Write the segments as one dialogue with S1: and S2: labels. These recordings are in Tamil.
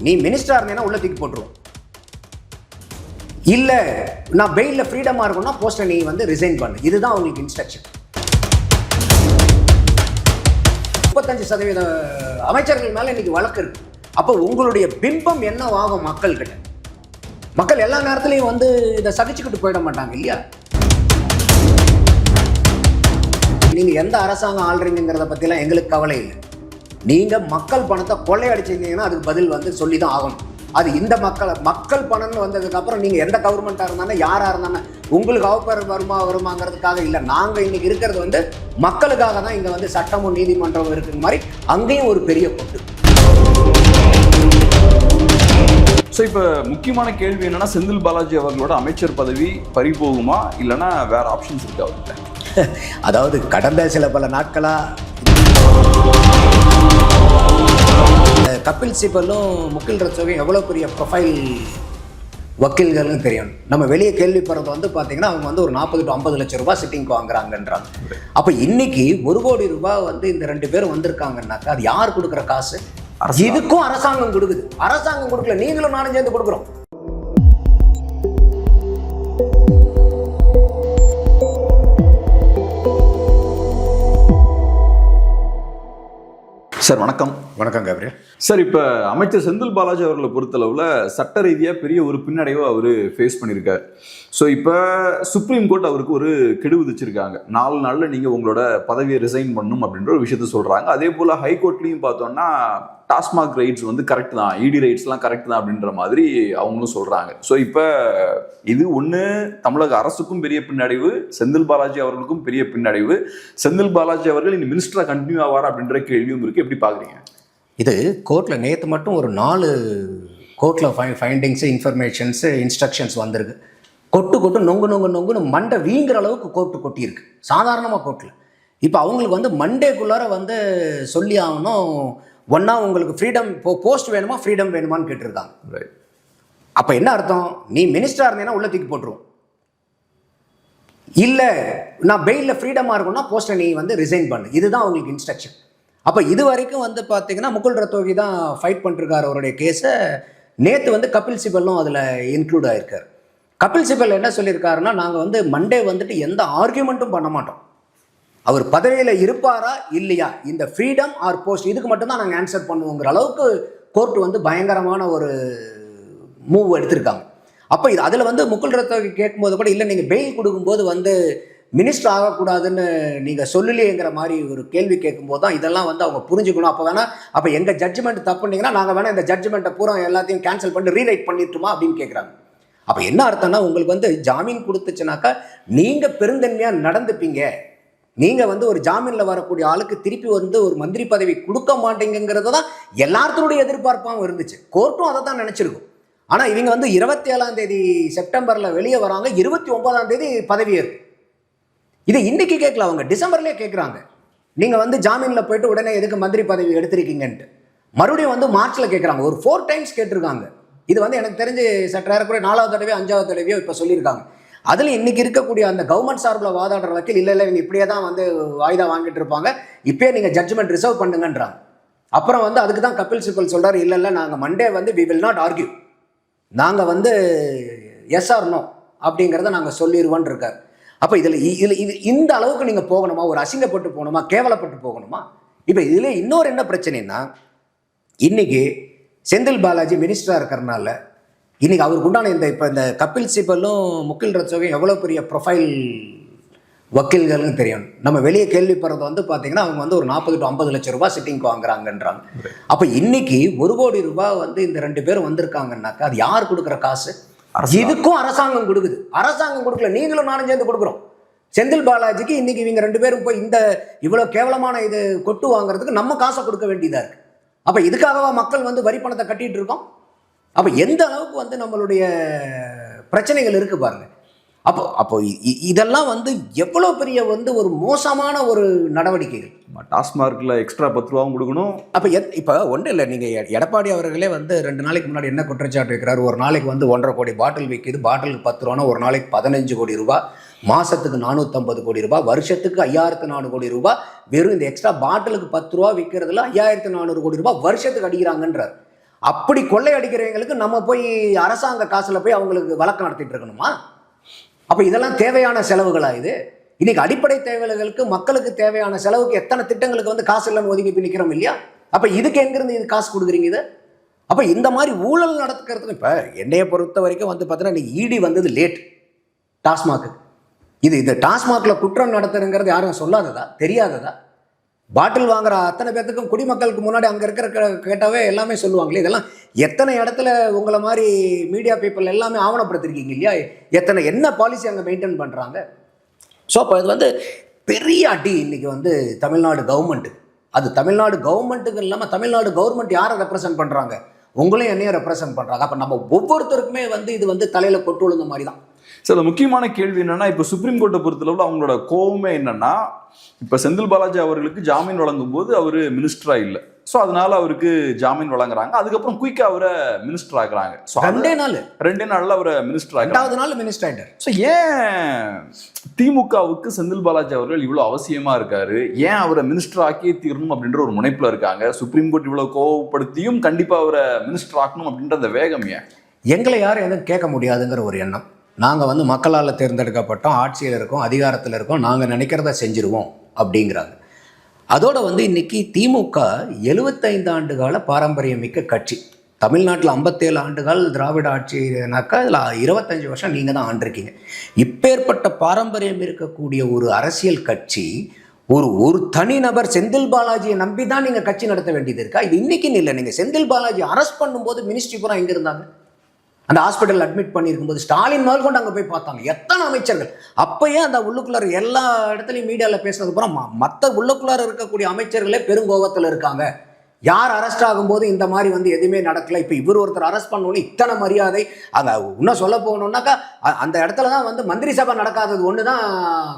S1: நீ மினிஸ்டரா இருந்தேன்னா உள்ள தூக்கி போட்டுருவோம். இல்ல நான் பெயில்ல ஃப்ரீடமா இருக்கணும்னா போஸ்டை நீ வந்து ரிசைன் பண்ணு. இதுதான் உங்களுக்கு இன்ஸ்ட்ரக்ஷன். 35% அமைச்சர்கள் மேல இன்னைக்கு வழக்கு இருக்கு. அப்போ உங்களுடைய பிம்பம் என்னவாகும் மக்கள் கிட்ட? மக்கள் எல்லா நேரத்திலையும் வந்து இதை சகிச்சுக்கிட்டு போயிட மாட்டாங்க இல்லையா? நீங்க எந்த அரசாங்கம் ஆள்றீங்கிறத பத்திலாம் எங்களுக்கு கவலை இல்லை. நீங்க மக்கள் பணத்தை கொள்ளையடிச்சிருந்தீங்கன்னா அதுக்கு பதில் வந்து சொல்லி தான் ஆகணும். அது இந்த மக்கள் பணம்னு வந்ததுக்கு அப்புறம் நீங்க எந்த கவர்மெண்டா இருந்தாலும் யாரா இருந்தாலும் உங்களுக்கு அவப்பேர் வருமாங்கிறதுக்காக இல்லை. நாங்க இன்னைக்கு இருக்கிறது வந்து மக்களுக்காக தான். இங்க வந்து சட்டமும் நீதிமன்றமும் இருக்கிற மாதிரி அங்கேயும் ஒரு பெரிய கொட்டு.
S2: ஸோ இப்போ முக்கியமான கேள்வி என்னன்னா, செந்தில் பாலாஜி அவர்களோட அமைச்சர் பதவி பறிபோகுமா இல்லைன்னா வேற ஆப்ஷன்ஸ் இருக்கு அவர்கிட்ட?
S1: அதாவது கடந்த சில பல நாட்களா கபில் சிபலும் முகில் ரத்தோகையும் எவ்வளோ பெரிய ப்ரொஃபைல் வக்கீல்கள்னு தெரியும். நம்ம வெளியே கேள்விப்படுறது வந்து பார்த்தீங்கன்னா அவங்க வந்து ஒரு 40 to 50 லட்சம் ரூபாய் சிட்டிங்க்கு வாங்குறாங்கன்றாங்க. அப்போ இன்னைக்கு 1 கோடி ரூபாய் வந்து இந்த 2 பேரும் வந்திருக்காங்கன்னாக்கா அது யார் கொடுக்குற காசு? இதுக்கும் அரசாங்கம் கொடுக்குது. அரசாங்கம் கொடுக்கல, நீங்களும் நானும் சேர்ந்து கொடுக்குறோம்.
S2: சார் வணக்கம்.
S1: வணக்கம் கேப்ரியல்.
S2: சார், இப்போ அமைச்சர் செந்தில் பாலாஜி அவர்களை பொறுத்தளவில் சட்ட ரீதியாக பெரிய ஒரு பின்னடைவை அவர் ஃபேஸ் பண்ணியிருக்கார். ஸோ இப்போ சுப்ரீம் கோர்ட் அவருக்கு ஒரு கெடு விதிச்சிருக்காங்க. 4 நாளில் நீங்கள் உங்களோட பதவியை ரிசைன் பண்ணணும் அப்படின்ற ஒரு விஷயத்த சொல்கிறாங்க. அதே போல் ஹைகோர்ட்லேயும் பார்த்தோன்னா டாஸ்மாக் ரைட்ஸ் வந்து கரெக்ட் தான், இடி ரைட்ஸ்லாம் கரெக்ட் தான் அப்படின்ற மாதிரி அவங்களும் சொல்கிறாங்க. ஸோ இப்போ இது ஒன்று தமிழக அரசுக்கும் பெரிய பின்னடைவு, செந்தில் பாலாஜி அவர்களுக்கும் பெரிய பின்னடைவு. செந்தில் பாலாஜி அவர்கள் இந்த மினிஸ்டராக கண்டினியூ ஆவார் அப்படின்ற கேள்வியும் இருக்குது. எப்படி பார்க்குறீங்க?
S1: இது கோர்ட்டில் நேற்று மட்டும் ஒரு 4 கோர்ட்டில் ஃபைண்டிங்ஸு, இன்ஃபர்மேஷன்ஸு, இன்ஸ்ட்ரக்ஷன்ஸ் வந்திருக்கு. கொட்டு நொங்குன்னு மண்டை வீங்குற அளவுக்கு கோர்ட்டு கொட்டியிருக்கு. சாதாரணமாக கோர்ட்டில் இப்போ அவங்களுக்கு வந்து மண்டேக்குள்ளார வந்து சொல்லி ஆகணும். ஒன்றா உங்களுக்கு ஃப்ரீடம் போஸ்ட் வேணுமா ஃப்ரீடம் வேணுமான்னு கேட்டிருக்காங்க. அப்போ என்ன அர்த்தம்? நீ மினிஸ்டராக இருந்தேன்னா உள்ள தூக்கி போட்டுருவோம். இல்லை நான் பெயிலில் ஃப்ரீடமாக இருக்கணும்னா போஸ்ட்டை நீ வந்து ரிசைன் பண்ணு. இதுதான் அவங்களுக்கு இன்ஸ்ட்ரக்ஷன். அப்போ இது வரைக்கும் வந்து பார்த்தீங்கன்னா முகுல் ரத்தோகி தான் ஃபைட் பண்ணிருக்காரு அவருடைய கேஸை. நேற்று வந்து கபில் சிபலும் அதில் இன்க்ளூட் ஆகிருக்கார். கபில் சிபல் என்ன சொல்லியிருக்காருன்னா, நாங்கள் வந்து மண்டே வந்துட்டு எந்த ஆர்கியூமெண்ட்டும் பண்ண மாட்டோம். அவர் பதவியில் இருப்பாரா இல்லையா, இந்த ஃப்ரீடம் ஆர் போஸ்ட் இதுக்கு மட்டும்தான் நாங்கள் ஆன்சர் பண்ணுவோங்கிற அளவுக்கு கோர்ட்டு வந்து பயங்கரமான ஒரு மூவ் எடுத்திருக்காங்க. அப்போ இது அதில் வந்து முகுல் ரத்தோகி கேட்கும்போது கூட இல்லை நீங்கள் பெயில் கொடுக்கும்போது வந்து மினிஸ்டர் ஆகக்கூடாதுன்னு நீங்கள் சொல்லலையேங்கிற மாதிரி ஒரு கேள்வி கேட்கும்போது தான் இதெல்லாம் வந்து அவங்க புரிஞ்சுக்கணும். அப்போ வேணால் அப்போ எங்கள் ஜட்ஜ்மெண்ட் தப்புனீங்கன்னா நாங்கள் வேணால் இந்த ஜட்ஜ்மெண்ட்டை பூரா எல்லாத்தையும் கேன்சல் பண்ணி ரீரைட் பண்ணிட்டுமா அப்படின்னு கேட்குறாங்க. அப்போ என்ன அர்த்தம்னா, உங்களுக்கு வந்து ஜாமீன் கொடுத்துச்சுனாக்கா நீங்கள் பெருந்தன்மையாக நடந்துப்பீங்க. நீங்கள் வந்து ஒரு ஜாமீனில் வரக்கூடிய ஆளுக்கு திருப்பி வந்து ஒரு மந்திரி பதவி கொடுக்க மாட்டேங்கிறது தான் எல்லாத்தினுடைய எதிர்பார்ப்பாகவும் இருந்துச்சு. கோர்ட்டும் அதை தான் நினச்சிருக்கும். ஆனால் இவங்க வந்து 27ஆம் தேதி செப்டம்பரில் வெளியே வராங்க, 29ஆம் தேதி பதவியேற்பு. இதை இன்னைக்கு கேட்கல, அவங்க டிசம்பர்லேயே கேட்குறாங்க. நீங்கள் வந்து ஜாமீனில் போயிட்டு உடனே எதுக்கு மந்திரி பதவி எடுத்திருக்கீங்கன்ட்டு மறுபடியும் வந்து மார்ச்சில் கேட்குறாங்க. ஒரு 4 times கேட்டிருக்காங்க. இது வந்து எனக்கு தெரிஞ்சு சற்றேறக்குறைய 4வது தடவையோ 5வது தடவையோ இப்போ சொல்லியிருக்காங்க. அதில் இன்னைக்கு இருக்கக்கூடிய அந்த கவர்மெண்ட் சார்பில் வாதாடுற வக்கீல் இல்லை இவங்க இப்படியே தான் வந்து வாய்தா வாங்கிட்டு இருப்பாங்க, இப்போயே நீங்கள் ஜட்ஜ்மெண்ட் ரிசர்வ் பண்ணுங்கன்றாங்க. அப்புறம் வந்து அதுக்கு தான் கபில் சிபல் சொல்கிறார், இல்லை நாங்கள் மண்டே வந்து வி வில் நாட் ஆர்கியூ, நாங்கள் வந்து எஸ் ஆர் நோ அப்படிங்கிறத நாங்கள் சொல்லிடுவோன்னு இருக்கார். அப்போ இதில் இந்த அளவுக்கு நீங்கள் போகணுமா? ஒரு அசிங்கப்பட்டு போகணுமா? கேவலப்பட்டு போகணுமா? இப்போ இதில் இன்னொரு என்ன பிரச்சனைன்னா, இன்னைக்கு செந்தில் பாலாஜி மினிஸ்டராக இருக்கிறனால இன்னைக்கு அவருக்கு உண்டான இந்த கபில் சிபலும் முகில் ரத்தோகையும் எவ்வளோ பெரிய ப்ரொஃபைல் வக்கீல்கள்னு தெரியும். நம்ம வெளியே கேள்விப்படுறது வந்து பார்த்தீங்கன்னா அவங்க வந்து ஒரு 40 to 50 லட்சம் ரூபாய் சிட்டிங்க்கு வாங்குறாங்கன்றாங்க. அப்போ இன்னைக்கு 1 கோடி ரூபாய் வந்து இந்த 2 பேரும் வந்திருக்காங்கன்னாக்கா அது யார் கொடுக்குற காசு? இதுக்கும் அரசாங்கம் கொடுக்குது. அரசாங்கம் கொடுக்கல, நீங்களும் நானும் சேர்ந்து கொடுக்குறோம். செந்தில் பாலாஜிக்கு இன்னைக்கு இவங்க 2 பேரும் போய் இந்த இவ்வளோ கேவலமான இது கொட்டு வாங்குறதுக்கு நம்ம காசை கொடுக்க வேண்டியதாக இருக்கு. அப்போ இதுக்காகவா மக்கள் வந்து வரி பணத்தை கட்டிட்டு இருக்கோம்? அப்போ எந்த அளவுக்கு வந்து நம்மளுடைய பிரச்சனைகள் இருக்கு பாருங்க. அப்போ இதெல்லாம் வந்து எவ்வளோ பெரிய வந்து ஒரு மோசமான ஒரு நடவடிக்கைகள்.
S2: டாஸ்மார்க்கில் எக்ஸ்ட்ரா 10 ரூபாவும் கொடுக்கணும்.
S1: அப்போ இப்போ ஒன்றும் இல்லை, நீங்கள் எடப்பாடி அவர்களே வந்து 2 நாளைக்கு முன்னாடி என்ன குற்றச்சாட்டு வைக்கிறாரு, ஒரு நாளைக்கு வந்து 1.5 கோடி பாட்டில் விற்கிது, பாட்டிலுக்கு 10 ரூபானா ஒரு நாளைக்கு 15 கோடி ரூபாய், மாதத்துக்கு 450 கோடி ரூபாய், வருஷத்துக்கு 5400 கோடி ரூபாய், வெறும் இந்த எக்ஸ்ட்ரா பாட்டிலுக்கு 10 ரூபா விற்கிறதுல 5400 கோடி ரூபாய் வருஷத்துக்கு அடிக்கிறாங்கன்றார். அப்படி கொள்ளையடிக்கிறவங்களுக்கு நம்ம போய் அரசாங்க காசுல போய் அவங்களுக்கு வழக்கு நடத்திட்டு இருக்கணுமா? அப்ப இதெல்லாம் தேவையான செலவுகளா இது? இன்னைக்கு அடிப்படை தேவைகளுக்கு மக்களுக்கு தேவையான செலவுக்கு எத்தனை திட்டங்களுக்கு வந்து காசு இல்லைன்னு ஒதுக்கி நிக்கிறோம் இல்லையா? அப்ப இதுக்கு எங்கிருந்து இது காசு கொடுக்குறீங்க இது? அப்ப இந்த மாதிரி ஊழல் நடத்துக்கிறதுக்கு இப்ப என்னைய பொறுத்த வரைக்கும் வந்து பார்த்தீங்கன்னா இடி வந்தது லேட் டாஸ்மாக்கு. இது டாஸ்மாக்ல குற்றம் நடத்துறங்கிறது யாரும் சொல்லாததா, தெரியாததா? பாட்டில் வாங்குற அத்தனை பேர்த்துக்கும் குடிமக்களுக்கு முன்னாடி அங்கே இருக்கிற கேட்டாவே எல்லாமே சொல்லுவாங்களே. இதெல்லாம் எத்தனை இடத்துல உங்களை மாதிரி மீடியா பீப்புள் எல்லாமே ஆவணப்படுத்திருக்கீங்க இல்லையா? என்ன பாலிசி அங்கே மெயின்டைன் பண்ணுறாங்க? ஸோ அப்போ இது வந்து பெரிய அடி இன்னைக்கு வந்து தமிழ்நாடு கவர்மெண்ட்டுக்கு. அது தமிழ்நாடு கவர்மெண்ட்டுக்கு இல்லாமல் தமிழ்நாடு கவர்மெண்ட் யாரை ரெப்ரசென்ட் பண்ணுறாங்க? உங்களையும் என்னையும் ரெப்ரசென்ட் பண்ணுறாங்க. அப்போ நம்ம ஒவ்வொருத்தருக்குமே வந்து இது வந்து தலையில் கொட்டு விழுந்த மாதிரி தான்.
S2: சார், முக்கியமான கேள்வி என்னன்னா, இப்போ சுப்ரீம் கோர்ட்டை பொறுத்தளவில் அவங்களோட கோவமே என்னன்னா, இப்போ செந்தில் பாலாஜி அவர்களுக்கு ஜாமீன் வழங்கும் போது அவரு மினிஸ்டரா இல்லை, ஸோ அதனால அவருக்கு ஜாமீன் வழங்குறாங்க. அதுக்கப்புறம் குயிக்கா அவரை மினிஸ்டர் ஆக்குறாங்க. ரெண்டே நாள்ல அவரை மினிஸ்டர் ஆகுறாங்க.
S1: நாள் மினிஸ்டர் ஆயிட்டார்.
S2: ஸோ ஏன் திமுகவுக்கு செந்தில் பாலாஜி அவர்கள் இவ்வளவு அவசியமா இருக்காரு? ஏன் அவரை மினிஸ்டர் ஆக்கியே தீரணும் அப்படின்ற ஒரு முனைப்புல இருக்காங்க? சுப்ரீம் கோர்ட் இவ்வளவு கோவப்படுத்தியும் கண்டிப்பா அவரை மினிஸ்டர் ஆக்கணும் அப்படின்ற அந்த வேகம் ஏன்?
S1: எங்களை யாரும் எதுவும் கேட்க முடியாதுங்கிற ஒரு எண்ணம். நாங்கள் வந்து மக்களால் தேர்ந்தெடுக்கப்பட்டோம், ஆட்சியில் இருக்கோம், அதிகாரத்தில் இருக்கோம், நாங்கள் நினைக்கிறத செஞ்சிருவோம் அப்படிங்கிறாங்க. அதோட வந்து இன்னைக்கு திமுக 75 ஆண்டுகால பாரம்பரியமிக்க கட்சி. தமிழ்நாட்டில் 57 ஆண்டுகள் திராவிட ஆட்சினாக்கா இதில் 25 வருஷம் நீங்கள் தான் ஆண்டிருக்கீங்க. இப்பேற்பட்ட பாரம்பரியம் இருக்கக்கூடிய ஒரு அரசியல் கட்சி ஒரு தனிநபர் செந்தில் பாலாஜியை நம்பி தான் நீங்கள் கட்சி நடத்த வேண்டியது இருக்கா? இது இன்னைக்குன்னு இல்லை. நீங்கள் செந்தில் பாலாஜி அரெஸ்ட் பண்ணும்போது மினிஸ்ட்ரி பூரா எங்கே இருந்தாங்க? அந்த ஹாஸ்பிட்டல் அட்மிட் பண்ணியிருக்கும்போது ஸ்டாலின் முதல் கொண்டு அங்கே போய் பார்த்தாங்க. எத்தனை அமைச்சர்கள் அப்பயே அந்த உள்ளுக்குள்ளார எல்லா இடத்துலையும் மீடியாவில் பேசுனது அப்புறம் மற்ற உள்ளுக்குள்ளார இருக்கக்கூடிய அமைச்சர்களே பெருங்கோபத்தில் இருக்காங்க. யார் அரெஸ்ட் ஆகும்போது இந்த மாதிரி வந்து எதுவுமே நடக்கல. இப்போ இவர் ஒருத்தர் அரெஸ்ட் பண்ணோன்னு இத்தனை மரியாதை. அங்கே இன்னும் சொல்ல போகணுன்னாக்கா அந்த இடத்துல தான் வந்து மந்திரி சபை நடக்காதது ஒன்று தான்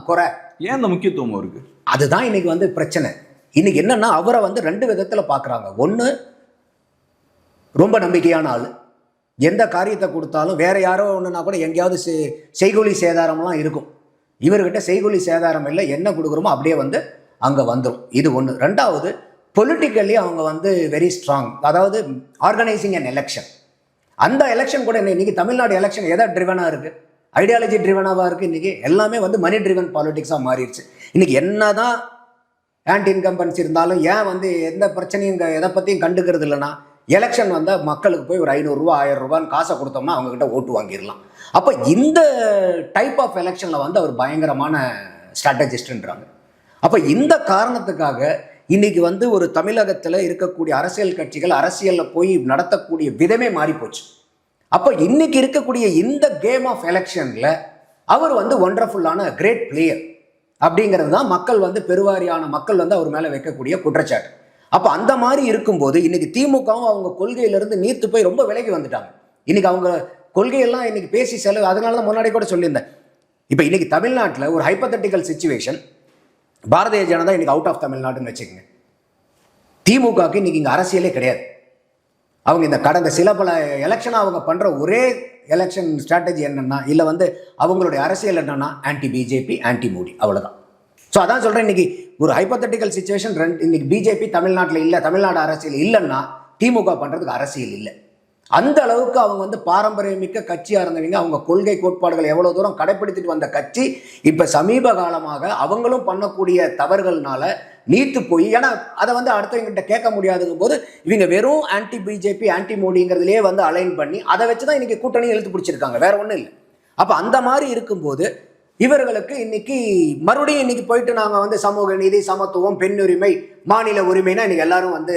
S1: குறை.
S2: ஏன் அந்த முக்கியத்துவம் இருக்கு?
S1: அதுதான் இன்னைக்கு வந்து பிரச்சனை. இன்னைக்கு என்னன்னா அவரை வந்து 2 விதத்தில் பார்க்குறாங்க. ஒன்று, ரொம்ப நம்பிக்கையான ஆள், எந்த காரியத்தை கொடுத்தாலும் வேற யாரோ ஒன்றுனா கூட எங்கேயாவது செய்கூலி சேதாரம்லாம் இருக்கும். இவர்கிட்ட செய்கூலி சேதாரம் இல்லை, என்ன கொடுக்குறோமோ அப்படியே வந்து அங்கே வந்துடும். இது ஒன்று. ரெண்டாவது, பொலிட்டிக்கலி அவங்க வந்து வெரி ஸ்ட்ராங். அதாவது ஆர்கனைசிங் அன் எலெக்ஷன். அந்த எலெக்ஷன் கூட இன்னைக்கு தமிழ்நாடு எலெக்ஷன் எதை ட்ரிவனாக இருக்குது? ஐடியாலஜி ட்ரிவனாக இருக்குது. இன்றைக்கி எல்லாமே வந்து மணி ட்ரிவன் பாலிடிக்ஸாக மாறிடுச்சு. இன்றைக்கி என்ன தான் ஆன்டி இன்கம்பன்சி இருந்தாலும் ஏன் வந்து எந்த பிரச்சனையும் எதை பற்றியும் கண்டுக்கிறது இல்லைன்னா, எலெக்ஷன் வந்தால் மக்களுக்கு போய் ஒரு 500 ரூபா 1000 ரூபான்னு காசை கொடுத்தோம்னா அவங்ககிட்ட ஓட்டு வாங்கிடலாம். அப்போ இந்த டைப் ஆஃப் எலெக்ஷனில் வந்து அவர் பயங்கரமான ஸ்ட்ராட்டஜிஸ்ட்ன்றாங்க. அப்போ இந்த காரணத்துக்காக இன்னைக்கு வந்து ஒரு தமிழகத்தில் இருக்கக்கூடிய அரசியல் கட்சிகள் அரசியலில் போய் நடத்தக்கூடிய விதமே மாறிப்போச்சு. அப்போ இன்னைக்கு இருக்கக்கூடிய இந்த கேம் ஆஃப் எலெக்ஷனில் அவர் வந்து ஒண்டர்ஃபுல்லான கிரேட் பிளேயர் அப்படிங்கிறது தான் மக்கள் வந்து பெருவாரியான மக்கள் வந்து அவர் மேலே வைக்கக்கூடிய குற்றச்சாட்டு. அப்போ அந்த மாதிரி இருக்கும்போது இன்னைக்கு திமுகவும் அவங்க கொள்கையிலிருந்து நீர்த்து போய் ரொம்ப விலகி வந்துட்டாங்க. இன்னைக்கு அவங்க கொள்கையெல்லாம் இன்னைக்கு பேசி செலவு. அதனால தான் முன்னாடி கூட சொல்லியிருந்தேன். இப்போ இன்னைக்கு தமிழ்நாட்டில் ஒரு ஹைப்போதெட்டிக்கல் சிச்சுவேஷன், பாரதிய ஜனதா இன்னைக்கு அவுட் ஆஃப் தமிழ்நாடுன்னு வச்சுக்கோங்க. திமுகவுக்கு இன்னைக்கு இங்கே அரசியலே கிடையாது. அவங்க இந்த கடந்த சில பல எலெக்ஷனாக அவங்க பண்ணுற ஒரே எலெக்ஷன் ஸ்ட்ராட்டஜி என்னென்னா, இல்லை வந்து அவங்களுடைய அரசியல் என்னென்னா ஆன்டி பிஜேபி, ஆன்டி மோடி, அவ்வளோதான். ஸோ அதான் சொல்கிறேன், இன்னைக்கு ஒரு ஹைப்போதெட்டிக்கல் சிச்சுவேஷன். இன்னைக்கு பிஜேபி தமிழ்நாட்டில் இல்லை, தமிழ்நாடு அரசியல் இல்லைன்னா திமுக பண்ணுறதுக்கு அரசியல் இல்லை. அந்த அளவுக்கு அவங்க வந்து பாரம்பரியமிக்க கட்சியாக இருந்தவங்க. அவங்க கொள்கை கோட்பாடுகள் எவ்வளோ தூரம் கடைப்பிடித்துட்டு வந்த கட்சி இப்போ சமீப காலமாக அவங்களும் பண்ணக்கூடிய தவறுகள்னால நீத்து போய், ஏன்னா அதை வந்து அடுத்தவங்கிட்ட கேட்க முடியாதுங்கும் போது இவங்க வெறும் ஆன்டி பிஜேபி, ஆன்டி மோடிங்கிறதுலேயே வந்து அலைன் பண்ணி அதை வச்சு தான் இன்னைக்கு கூட்டணி இழுத்து பிடிச்சிருக்காங்க, வேற ஒன்றும் இல்லை. அப்போ அந்த மாதிரி இருக்கும்போது இவர்களுக்கு இன்னைக்கு மறுபடியும் இன்னைக்கு போயிட்டு நாங்கள் வந்து சமூக நீதி, சமத்துவம், பெண்ணுரிமை, மாநில உரிமைனா இன்னைக்கு எல்லாரும் வந்து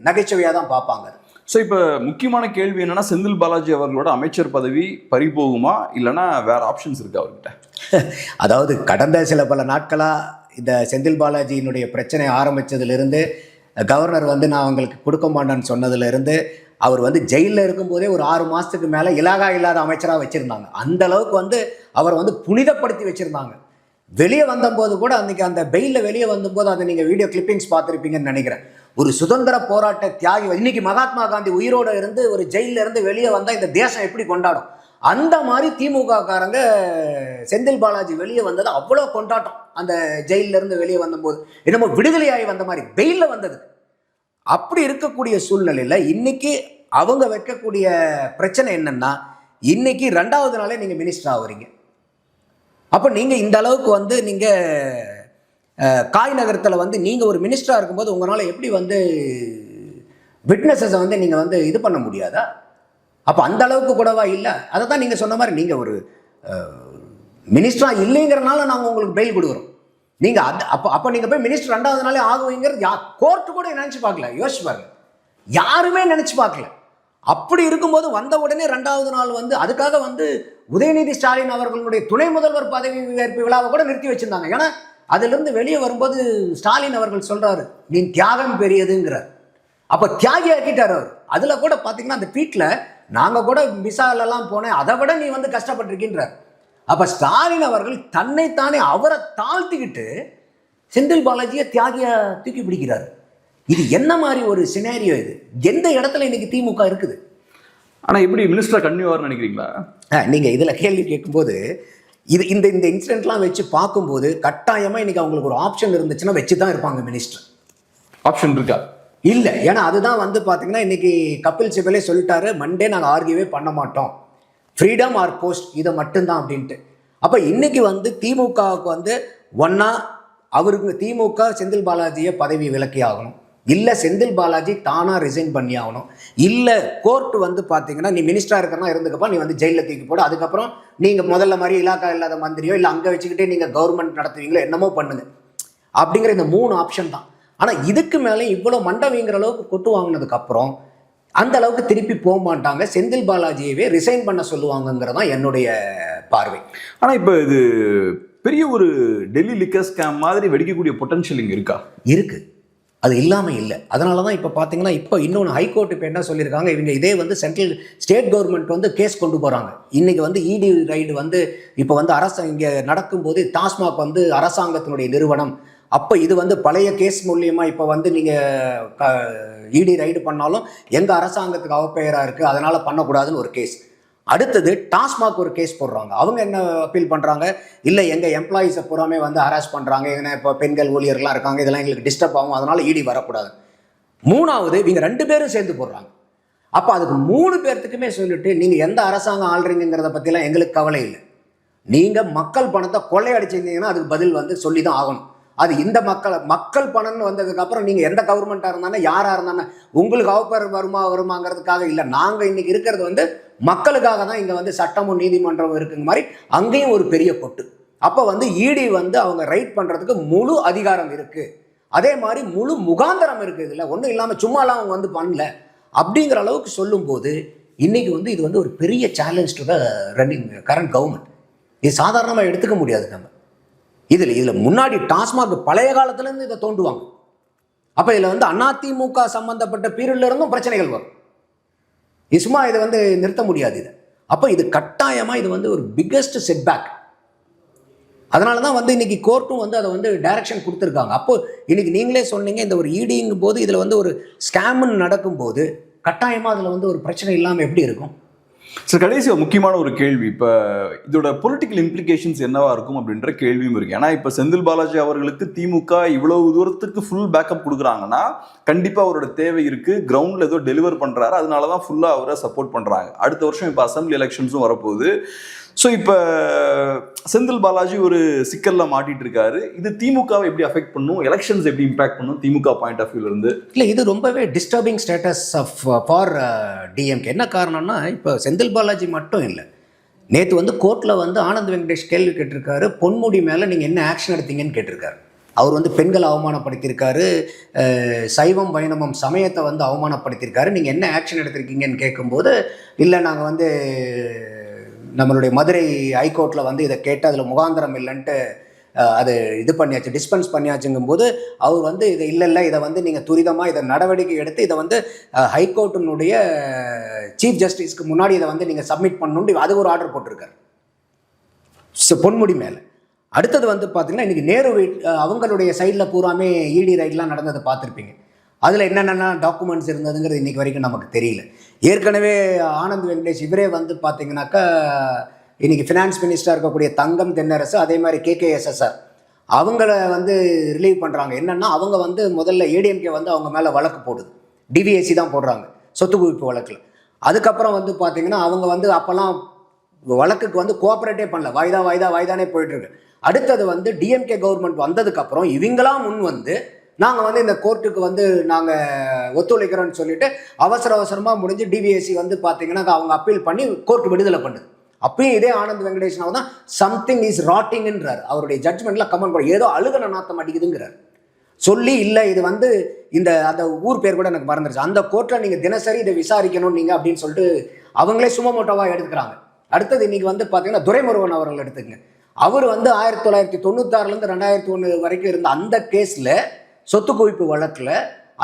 S1: நகைச்சுவையாக தான் பார்ப்பாங்க.
S2: ஸோ இப்போ முக்கியமான கேள்வி என்னன்னா, செந்தில் பாலாஜி அவர்களோட அமைச்சர் பதவி பறிபோகுமா, இல்லைன்னா வேற ஆப்ஷன்ஸ் இருக்கு அவர்கிட்ட?
S1: அதாவது கடந்த சில பல நாட்களாக இந்த செந்தில் பாலாஜியினுடைய பிரச்சனை ஆரம்பித்ததுலேருந்து, கவர்னர் வந்து நான் அவங்களுக்கு கொடுக்க மாட்டேன்னு சொன்னதுலேருந்து, அவர் வந்து ஜெயிலில் இருக்கும்போதே ஒரு 6 மாதத்துக்கு மேலே இலாகா இல்லாத அமைச்சராக வச்சுருந்தாங்க. அந்த அளவுக்கு வந்து அவரை வந்து புனிதப்படுத்தி வச்சுருந்தாங்க. வெளியே வந்தபோது கூட அன்றைக்கி அந்த பெயிலில் வெளியே வந்தபோது அதை நீங்கள் வீடியோ கிளிப்பிங்ஸ் பார்த்துருப்பீங்கன்னு நினைக்கிறேன். ஒரு சுதந்திர போராட்ட தியாகி, இன்னைக்கு மகாத்மா காந்தி உயிரோடு இருந்து ஒரு ஜெயிலில் இருந்து வெளியே வந்தால் இந்த தேசம் எப்படி கொண்டாடும், அந்த மாதிரி திமுக காரங்க செந்தில் பாலாஜி வெளியே வந்தது அவ்வளோ கொண்டாட்டம். அந்த ஜெயிலில் இருந்து வெளியே வந்தபோது என்னமோ விடுதலையாகி வந்த மாதிரி பெயிலில் வந்தது. அப்படி இருக்கக்கூடிய சூழ்நிலையில் இன்னைக்கு அவங்க வைக்கக்கூடிய பிரச்சனை என்னன்னா, இன்னைக்கு 2வது நாளே நீங்கள் மினிஸ்டர் ஆகுறீங்க. அப்போ நீங்கள் இந்த அளவுக்கு வந்து நீங்கள் காய் நகரத்தில் வந்து நீங்கள் ஒரு மினிஸ்டராக இருக்கும்போது உங்களால் எப்படி வந்து விட்னஸஸை வந்து நீங்கள் வந்து இது பண்ண முடியாதா? அப்போ அந்த அளவுக்கு கூடவா இல்லை? அதை தான் நீங்கள் சொன்ன மாதிரி நீங்கள் ஒரு மினிஸ்டராக இல்லைங்கிறனால நாங்கள் உங்களுக்கு பெயில் கொடுக்குறோம். நீங்கள் அப்போ நீங்கள் போய் மினிஸ்டர் 2வது நாளே ஆகுவீங்கிறது கோர்ட்டு கூட நினச்சி பார்க்கல. யோசிச்சு பாருங்க, யாருமே நினச்சி பார்க்கல. அப்படி இருக்கும்போது வந்த உடனே 2வது நாள் வந்து அதுக்காக வந்து உதயநிதி ஸ்டாலின் அவர்களுடைய துணை முதல்வர் பதவி ஏற்பு விழாவை கூட நிறுத்தி வச்சிருந்தாங்க. ஏன்னா அதிலிருந்து வெளியே வரும்போது ஸ்டாலின் அவர்கள் சொல்றாரு, நீ தியாகம் பெரியதுங்கிறார். அப்போ தியாகி ஆக்கிட்டார் அவர். அதில் கூட பார்த்தீங்கன்னா அந்த ட்வீட்டில், நாங்கள் கூட விசாலெல்லாம் போனேன், அதை விட நீ வந்து கஷ்டப்பட்டிருக்கின்றார். அப்போ ஸ்டாலின் அவர்கள் தன்னைத்தானே அவரை தாழ்த்திக்கிட்டு செந்தில் பாலாஜியை தியாகியா தூக்கி பிடிக்கிறார். இது என்ன மாதிரி ஒரு சினாரியோ? இது எந்த இடத்துல இன்னைக்கு திமுக இருக்குது?
S2: ஆனால் எப்படி மினிஸ்டர் கன்னியூவார்னு நினைக்கிறீங்களா?
S1: நீங்கள் இதில் கேள்வி கேட்கும்போது இந்த இந்த இன்சிடென்ட்லாம் வச்சு பார்க்கும்போது கட்டாயமாக இன்னைக்கு அவங்களுக்கு ஒரு ஆப்ஷன் இருந்துச்சுன்னா வச்சு தான் இருப்பாங்க மினிஸ்டர்.
S2: ஆப்ஷன் இருக்கா?
S1: இல்லை. ஏன்னா அதுதான் வந்து பார்த்தீங்கன்னா இன்னைக்கு கபில் சிபலே சொல்லிட்டாரு, மண்டே நாங்கள் ஆர்கியூவே பண்ண மாட்டோம், ஃப்ரீடம் ஆர் போஸ்ட் இதை மட்டும்தான் அப்படின்ட்டு. அப்போ இன்னைக்கு வந்து திமுகவுக்கு வந்து ஒன்றா அவருக்கு திமுக செந்தில் பாலாஜியை பதவி விலக்கி ஆகணும், இல்லை செந்தில் பாலாஜி தானாக ரிசைன் பண்ணி ஆகணும், இல்லை கோர்ட்டு வந்து பார்த்தீங்கன்னா நீ மினிஸ்டராக இருக்கிறனா இருந்துக்கப்பா, நீ வந்து ஜெயிலில் தூக்கி போடு, அதுக்கப்புறம் நீங்கள் முதல்ல மாதிரி இலாக்கா இல்லாத மந்திரியோ இல்லை அங்கே வச்சுக்கிட்டே நீங்கள் கவர்மெண்ட் நடத்துவீங்களோ என்னமோ பண்ணுங்க அப்படிங்கிற இந்த 3 ஆப்ஷன் தான். ஆனால் இதுக்கு மேலே இவ்வளோ மண்டவிங்கிற அளவுக்கு கொட்டு வாங்கினதுக்கப்புறம் அந்த அளவுக்கு திருப்பி போக மாட்டாங்க. செந்தில் பாலாஜியவே ரிசைன் பண்ண சொல்லுவாங்கங்கிறதான் என்னுடைய பார்வை.
S2: ஆனால் இப்போ இது பெரிய ஒரு டெல்லி லிக்கர் ஸ்கேம் மாதிரி வெடிக்கக்கூடிய பொட்டன்ஷியல் இங்கே இருக்கா?
S1: இருக்குது, அது இல்லாமல் இல்லை. அதனால தான் இப்போ பார்த்தீங்கன்னா இப்போ இன்னொன்று ஹைகோர்ட் இப்போ என்ன சொல்லியிருக்காங்க, இவங்க இதே வந்து சென்ட்ரல் ஸ்டேட் கவர்மெண்ட் வந்து கேஸ் கொண்டு போகிறாங்க. இன்றைக்கி வந்து இடி ரைடு வந்து இப்போ வந்து இங்கே நடக்கும்போது டாஸ்மாக் வந்து அரசாங்கத்தினுடைய நிறுவனம். அப்போ இது வந்து பழைய கேஸ் மூலியமாக இப்போ வந்து நீங்கள் இடி ரைடு பண்ணாலும் எங்கள் அரசாங்கத்துக்கு அவப்பெயராக இருக்குது, அதனால் பண்ணக்கூடாதுன்னு ஒரு கேஸ். அடுத்தது டாஸ்மாக் ஒரு கேஸ் போடுறாங்க. அவங்க என்ன அப்பீல் பண்ணுறாங்க, இல்லை எங்கள் எம்ப்ளாயீஸை பூராமே வந்து ஹராஸ் பண்ணுறாங்க, ஏன்னா இப்போ பெண்கள் ஊழியர்கள்லாம் இருக்காங்க, இதெல்லாம் எங்களுக்கு டிஸ்டர்ப் ஆகும், அதனால் இடி வரக்கூடாது. 3வது இவங்க 2 பேரும் சேர்ந்து போடுறாங்க. அப்போ அதுக்கு 3 பேர்த்துக்குமே சொல்லிட்டு நீங்கள் எந்த அரசாங்கம் ஆள்றீங்கிறத பற்றிலாம் எங்களுக்கு கவலை இல்லை, நீங்கள் மக்கள் பணத்தை கொள்ளையடிச்சிருந்தீங்கன்னா அதுக்கு பதில் வந்து சொல்லி தான் ஆகணும். அது இந்த மக்கள் பணம்னு வந்ததுக்கப்புறம் நீங்கள் எந்த கவர்மெண்ட்டாக இருந்தானே யாராக இருந்தானே உங்களுக்கு அவப்பேர் வருமாங்கிறதுக்காக இல்லை, நாங்கள் இன்றைக்கி இருக்கிறது வந்து மக்களுக்காக தான். இங்கே வந்து சட்டமும் நீதிமன்றம் இருக்குங்க மாதிரி அங்கேயும் ஒரு பெரிய கொட்டு. அப்போ வந்து இடி வந்து அவங்க ரைட் பண்ணுறதுக்கு முழு அதிகாரம் இருக்குது, அதே மாதிரி முழு முகாந்திரம் இருக்குது. இதில் ஒன்றும் இல்லாமல் சும்மாலாம் அவங்க வந்து பண்ணல அப்படிங்கிற அளவுக்கு சொல்லும்போது இன்றைக்கி வந்து இது வந்து ஒரு பெரிய challenge to the running current government. இது சாதாரணமாக எடுத்துக்க முடியாது. நம்ம இதில் முன்னாடி டாஸ்மாக் பழைய காலத்துலேருந்து இதை தோண்டுவாங்க. அப்போ இதில் வந்து அதிமுக சம்பந்தப்பட்ட பீரியட்ல இருந்தும் பிரச்சனைகள் வரும். சும்மா இதை வந்து நிறுத்த முடியாது இது. அப்போ இது கட்டாயமாக இது வந்து ஒரு பிக்கஸ்ட் செட்பேக். அதனால தான் வந்து இன்னைக்கு கோர்ட்டும் வந்து அதை வந்து டைரக்ஷன் கொடுத்துருக்காங்க. அப்போ இன்னைக்கு நீங்களே சொன்னீங்க, இந்த ஒரு இடிங்கும் போது இதில் வந்து ஒரு ஸ்கேம்னு நடக்கும்போது கட்டாயமாக அதில் வந்து ஒரு பிரச்சனை இல்லாமல் எப்படி இருக்கும்?
S2: சார், கடைசி முக்கியமான ஒரு கேள்வி, இப்போ இதோட பொலிட்டிக்கல் இம்ப்ளிகேஷன்ஸ் என்னவா இருக்கும் அப்படின்ற கேள்வியும் இருக்கு. ஏன்னா இப்போ செந்தில் பாலாஜி அவர்களுக்கு திமுக இவ்வளவு தூரத்துக்கு ஃபுல் பேக்கப் கொடுக்குறாங்கன்னா கண்டிப்பாக அவரோட தேவை இருக்கு, கிரவுண்டில் ஏதோ டெலிவர் பண்ணுறாரு, அதனால தான் ஃபுல்லாக அவரை சப்போர்ட் பண்ணுறாங்க. அடுத்த வருஷம் இப்போ அசம்பிளி எலெக்ஷன்ஸும் வரப்போகுது. ஸோ இப்போ செந்தில் பாலாஜி ஒரு சிக்கலில் மாட்டிட்டு இருக்காரு. இது திமுகவை எப்படி அஃபெக்ட் பண்ணும், எலெக்ஷன்ஸ் எப்படி இம்பாக்ட் பண்ணும் திமுக பாயிண்ட் ஆஃப் வியூல இருந்து?
S1: இல்லை, இது ரொம்பவே டிஸ்டர்பிங் ஸ்டேட்டஸ் ஃபார் டிஎம்கே. என்ன காரணம்னா, இப்போ செந்தில் பாலாஜி மட்டும் இல்லை, நேற்று வந்து கோர்ட்டில் வந்து ஆனந்த் வெங்கடேஷ் கேள்வி கேட்டிருக்காரு, பொன்முடி மேலே நீங்கள் என்ன ஆக்ஷன் எடுத்தீங்கன்னு கேட்டிருக்காரு. அவர் வந்து பெண்களை அவமானப்படுத்தியிருக்காரு, சைவம் வைணவம் சமயத்தை வந்து அவமானப்படுத்தியிருக்காரு, நீங்கள் என்ன ஆக்ஷன் எடுத்திருக்கீங்கன்னு கேட்கும்போது, இல்லை நாங்கள் வந்து நம்மளுடைய மதுரை ஹைகோர்ட்டில் வந்து இதை கேட்டு அதில் முகாந்திரம் இல்லைன்ட்டு அது இது பண்ணியாச்சு, டிஸ்பென்ஸ் பண்ணியாச்சுங்கும்போது அவர் வந்து இது இல்லை இதை வந்து நீங்கள் துரிதமாக இதை நடவடிக்கை எடுத்து இதை வந்து ஹைகோர்ட்டினுடைய சீஃப் ஜஸ்டிஸ்க்கு முன்னாடி இதை வந்து நீங்கள் சப்மிட் பண்ணணுன்னு அது ஒரு ஆர்டர் போட்டிருக்காரு பொன்முடி மேலே. அடுத்தது வந்து பார்த்தீங்கன்னா இன்றைக்கி நேரு அவங்களுடைய சைடில் பூராமே இடி ரைட்லாம் நடந்ததை பார்த்துருப்பீங்க. அதில் என்னென்ன டாக்குமெண்ட்ஸ் இருந்ததுங்கிறது இன்றைக்கி வரைக்கும் நமக்கு தெரியல. ஏற்கனவே ஆனந்த் வெங்கடேஷ் இவரே வந்து பார்த்தீங்கன்னாக்கா இன்றைக்கி ஃபினான்ஸ் மினிஸ்டராக இருக்கக்கூடிய தங்கம் தென்னரசு, அதே மாதிரி KKSSR அவங்கள வந்து ரிலீவ் பண்ணுறாங்க. என்னென்னா அவங்க வந்து முதல்ல ஏடிஎம்கே வந்து அவங்க மேலே வழக்கு போடுது, டிவிஎஸ்சி தான் போடுறாங்க. சொத்து குவிப்பு வழக்கில். அதுக்கப்புறம் வந்து பார்த்தீங்கன்னா அவங்க வந்து அப்போல்லாம் வழக்குக்கு வந்து கோஆப்ரேட்டே பண்ணல, வாய்தானே போயிட்டுருக்கு. அடுத்தது வந்து டிஎம்கே கவர்மெண்ட் வந்ததுக்கப்புறம் இவங்களாம் முன் வந்து நாங்கள் வந்து இந்த கோர்ட்டுக்கு வந்து நாங்கள் ஒத்துழைக்கிறோன்னு சொல்லிட்டு அவசரமாக முடிஞ்சு டிவிஎஸ்சி வந்து பார்த்தீங்கன்னா அவங்க அப்பீல் பண்ணி கோர்ட்டு விடுதலை பண்ணுது. அப்பயும் இதே ஆனந்த் வெங்கடேஷன் தான் சம்திங் இஸ் ராட்டிங்ன்றார். அவருடைய ஜட்ஜ்மெண்ட்ல கமெண்ட் பண்ண ஏதோ அழுகன நாத்தம் அடிக்குதுங்கிறார். சொல்லி இல்லை இது வந்து அந்த ஊர் பேர் கூட எனக்கு மறந்துருச்சு, அந்த கோர்ட்டில் நீங்கள் தினசரி இதை விசாரிக்கணும் நீங்கள் அப்படின்னு சொல்லிட்டு அவங்களே சுமமோட்டோவாக எடுத்துக்கிறாங்க. அடுத்தது இன்னைக்கு வந்து பார்த்தீங்கன்னா துரைமுருகன் அவர்கள் எடுத்துக்கங்க. அவர் வந்து 1996 2001 வரைக்கும் இருந்த அந்த கேஸில் சொத்து குவிப்பு வழக்கில்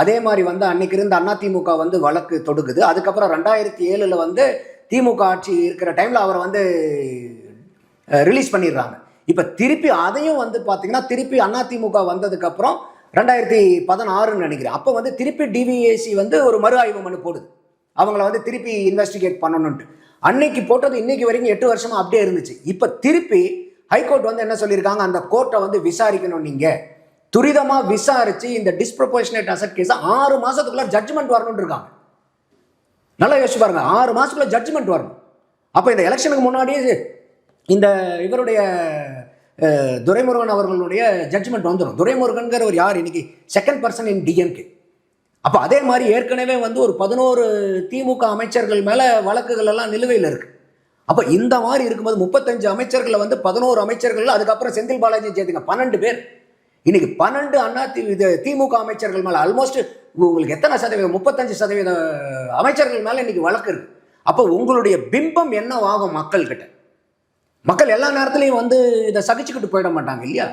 S1: அதே மாதிரி வந்து அன்னைக்கு இருந்த அதிமுக வந்து வழக்கு தொடுக்குது. அதுக்கப்புறம் 2007 வந்து திமுக ஆட்சி இருக்கிற டைமில் அவரை வந்து ரிலீஸ் பண்ணிடுறாங்க. இப்போ திருப்பி அதையும் வந்து பார்த்தீங்கன்னா திருப்பி அதிமுக வந்ததுக்கப்புறம் 2016 நினைக்கிறேன், அப்போ வந்து திருப்பி டிவிஎஸ்சி வந்து ஒரு மறு ஆய்வு மனு போடுது, அவங்கள வந்து திருப்பி இன்வெஸ்டிகேட் பண்ணணுன்ட்டு. அன்னைக்கு போட்டது இன்னைக்கு வரைக்கும் 8 வருஷமா அப்படியே இருந்துச்சு. இப்போ திருப்பி ஹைகோர்ட் வந்து என்ன சொல்லியிருக்காங்க, அந்த கோர்ட்டை வந்து விசாரிக்கணும், நீங்கள் துரிதமாக விசாரிச்சு இந்த டிஸ்ப்ரொபோர்ஷனேட் அசட் கேஸை 6 மாசத்துக்குள்ள ஜட்ஜ்மெண்ட் வரணும்னு இருக்காங்க. நல்லா யோசிச்சு பாருங்க, 6 மாசத்துக்குள்ள ஜட்ஜ்மெண்ட் வரணும். அப்போ இந்த எலெக்ஷனுக்கு முன்னாடியே இந்த இவருடைய துரைமுருகன் அவர்களுடைய ஜட்ஜ்மெண்ட் வந்துடும். துரைமுருகன்கிற ஒரு யார் இன்னைக்கு செகண்ட் பர்சன் இன் டிஎம்கே. அப்போ அதே மாதிரி ஏற்கனவே வந்து ஒரு 11 திமுக அமைச்சர்கள் மேலே வழக்குகள் எல்லாம் நிலுவையில் இருக்கு. அப்போ இந்த மாதிரி இருக்கும்போது 35 அமைச்சர்களை வந்து 11 அமைச்சர்கள் அதுக்கப்புறம் செந்தில் பாலாஜி சேர்த்துங்க 12 பேர். இன்னைக்கு 12 திமுக அமைச்சர்கள் மேலே ஆல்மோஸ்ட் உங்களுக்கு எத்தனை சதவீதம், 35% அமைச்சர்கள் மேலே இன்னைக்கு வழக்கு இருக்கு. அப்போ உங்களுடைய பிம்பம் என்னவாகும் மக்கள் கிட்ட? மக்கள் எல்லா நேரத்துலையும் வந்து இதை சகிச்சுக்கிட்டு போயிட மாட்டாங்க இல்லையா?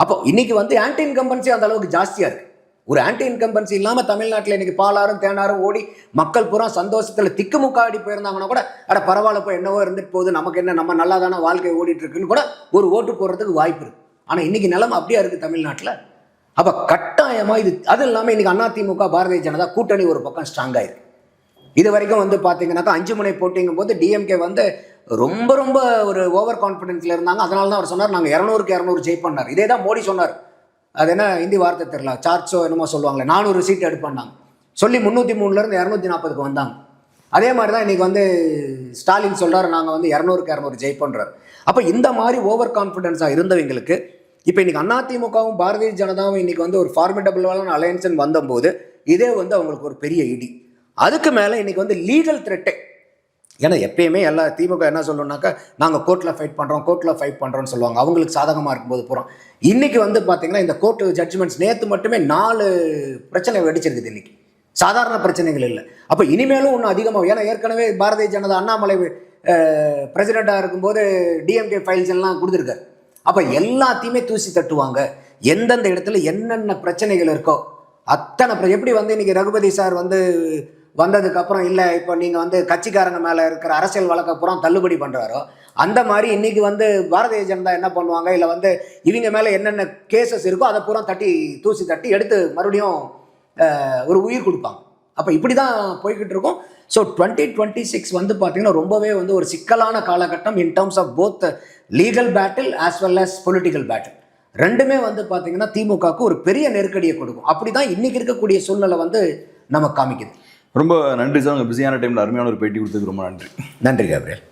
S1: அப்போ இன்னைக்கு வந்து ஆன்டி இன்கம்பன்சி அந்த அளவுக்கு ஜாஸ்தியாக இருக்கு. ஒரு ஆன்டி இன்கம்பன்சி இல்லாமல் தமிழ்நாட்டில் இன்னைக்கு பாலாரும் தேனாரும் ஓடி மக்கள் பூரா சந்தோஷத்தில் திக்குமுக்காடி போயிருந்தாங்கன்னா கூட அட பரவாயில்ல, இப்போ என்னவோ இருந்துட்டு போகுது, நமக்கு என்ன, நம்ம நல்லா தானே வாழ்க்கை ஓடிட்டு இருக்குன்னு கூட ஒரு ஓட்டு போடுறதுக்கு வாய்ப்பு இருக்கு. ஆனால் இன்னைக்கு நிலைமை அப்படியா இருக்கு தமிழ்நாட்டில். அப்போ கட்டாயமாக இது அது இல்லாமல் இன்னைக்கு அதிமுக பாரதிய ஜனதா கூட்டணி ஒரு பக்கம் ஸ்ட்ராங்காக இருக்கு. இது வரைக்கும் வந்து பார்த்தீங்கன்னாக்கா 5 முனை போட்டிங்கும் போது டிஎம்கே வந்து ரொம்ப ஒரு ஓவர் கான்ஃபிடென்ஸில் இருந்தாங்க. அதனால தான் அவர் சொன்னார் நாங்கள் 200க்கு 200 ஜெயிப்பண்ணார். இதே தான் மோடி சொன்னார். அது என்ன ஹிந்தி வார்த்தை தெரியல, சார்ஜோ என்னமோ சொல்லுவாங்களே, 400 சீட் எடுப்பாங்க சொல்லி 303 240க்கு வந்தாங்க. அதே மாதிரி தான் இன்றைக்கி வந்து ஸ்டாலின் சொல்கிறார் நாங்கள் வந்து 200க்கு 200 ஜெயிப்போன்றார். அப்போ இந்த மாதிரி ஓவர் கான்ஃபிடென்ஸாக இருந்தவங்களுக்கு இப்போ இன்றைக்கி அதிமுகவும் பாரதிய ஜனதாவும் இன்றைக்கி வந்து ஒரு ஃபார்மிடபிளான அலையன்ஸ்ன்னு வந்தபோது இதே வந்து அவங்களுக்கு ஒரு பெரிய இடி. அதுக்கு மேலே இன்றைக்கி வந்து லீகல் த்ரெட்டே. ஏன்னா எப்பயுமே எல்லா திமுக என்ன சொல்லணும்னாக்கா நாங்கள் கோர்ட்டில் ஃபைட் பண்ணுறோம்னு சொல்லுவாங்க, அவங்களுக்கு சாதகமாக இருக்கும்போது போகிறோம். இன்றைக்கி வந்து பார்த்திங்கன்னா இந்த கோர்ட்டு ஜட்ஜ்மெண்ட்ஸ் நேற்று மட்டுமே 4 பிரச்சனை வெடிச்சிருக்குது. இன்றைக்கி சாதாரண பிரச்சனைகள் இல்லை. அப்போ இனிமேலும் ஒன்றும் அதிகமாக, ஏன்னா ஏற்கனவே பாரதிய ஜனதா அண்ணாமலை பிரசிடெண்ட்டாக இருக்கும்போது டிஎம்கே ஃபைல்ஸ் எல்லாம் கொடுத்துருக்காரு. அப்போ எல்லாத்தையுமே தூசி தட்டுவாங்க. எந்தெந்த இடத்துல என்னென்ன பிரச்சனைகள் இருக்கோ அத்தனை எப்படி வந்து இன்றைக்கி ரகுபதி சார் வந்து வந்ததுக்கப்புறம் இல்லை இப்போ நீங்கள் வந்து கட்சிக்காரங்க மேலே இருக்கிற அரசியல் வழக்கை பூரா தள்ளுபடி பண்ணுறாரோ அந்த மாதிரி இன்றைக்கி வந்து பாரதிய ஜனதா என்ன பண்ணுவாங்க, இல்லை வந்து இவங்க மேலே என்னென்ன கேசஸ் இருக்கோ அதை பூரா தூசி தட்டி எடுத்து மறுபடியும் ஒரு உயிர் கொடுப்பாங்க. அப்போ இப்படி தான் போய்கிட்டு இருக்கும். ஸோ 2026 வந்து பார்த்தீங்கன்னா ரொம்பவே வந்து ஒரு சிக்கலான காலகட்டம் in terms of both legal battle as well as political battle. ரெண்டுமே வந்து பார்த்தீங்கன்னா திமுகவுக்கு ஒரு பெரிய நெருக்கடியை கொடுக்கும். அப்படி தான் இன்றைக்கி இருக்கக்கூடிய சூழ்நிலை வந்து நமக்கு காமிக்குது.
S2: ரொம்ப நன்றி சார், உங்கள் பிஸியான டைமில் அருமையான ஒரு பேட்டி கொடுத்ததுக்கு ரொம்ப நன்றி.
S1: நன்றி கேப்ரியல்.